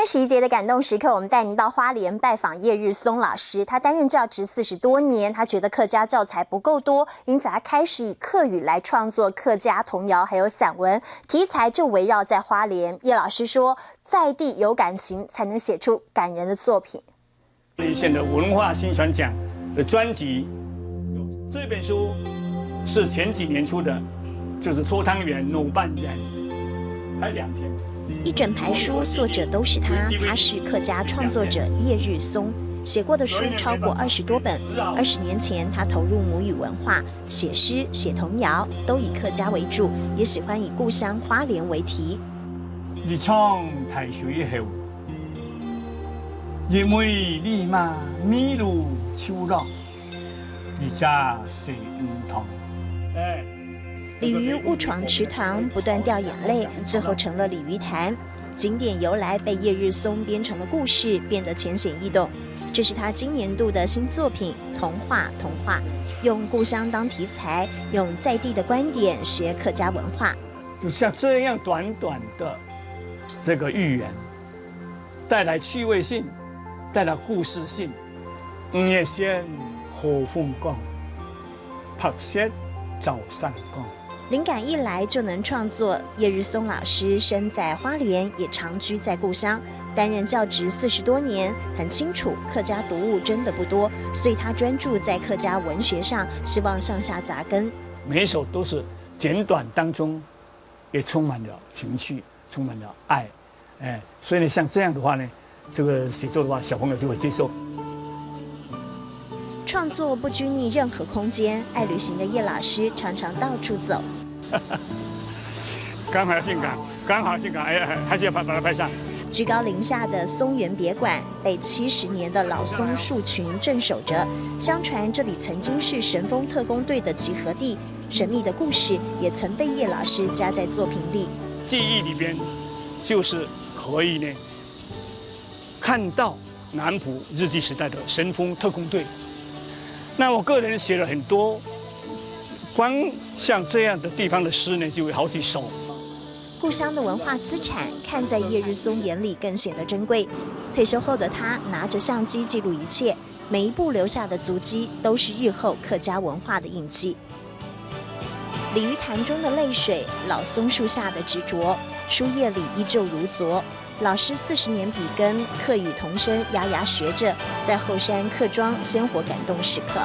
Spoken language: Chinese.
61节的感动时刻，我们带您到花莲拜访叶日松老师。他担任教职40多年，他觉得客家教材不够多，因此他开始以客语来创作客家童谣还有散文，题材就围绕在花莲。叶老师说，在地有感情，才能写出感人的作品。花莲县的文化新传奖的专辑，这本书是前几年出的，就是搓汤圆、卤拌人，还2天。一整排书作者都是他，他是客家创作者叶日松，写过的书超过20多本。20年前，他投入母语文化，写诗、写童谣，都以客家为主，也喜欢以故乡花莲为题。日昌大水後，葉梅立馬米露秋落，而家是唔同。鲤鱼误闯池塘，不断掉眼泪，最后成了鲤鱼潭。景点由来被叶日松编成了故事，变得浅显易懂。这是他今年度的新作品《童话》，用故乡当题材，用在地的观点学客家文化。就像这样短短的这个寓言，带来趣味性，带来故事性。午夜先好风光，拍摄早上光。灵感一来就能创作。叶日松老师身在花莲，也常居在故乡，担任教职40多年，很清楚客家读物真的不多，所以他专注在客家文学上，希望向下扎根。每一首都是简短当中，也充满了情绪，充满了爱，所以呢，像这样的话呢，这个写作的话，小朋友就会接受。创作不拘泥任何空间，爱旅行的叶老师常常到处走。刚好性感，还是要把它拍上。居高临下的松园别馆被70年的老松树群镇守着，相传这里曾经是神风特工队的集合地，神秘的故事也曾被叶老师加在作品里。记忆里边，就是可以呢看到南浦日据时代的神风特工队。那我个人写了很多，光像这样的地方的诗呢，就有好几首。故乡的文化资产，看在叶日松眼里更显得珍贵。退休后的他拿着相机记录一切，每一步留下的足迹都是日后客家文化的印记。鲤鱼潭中的泪水，老松树下的执着，书页里依旧如昨。老师40年笔耕，客语童声，牙牙学着，在后山客庄鲜活感动时刻。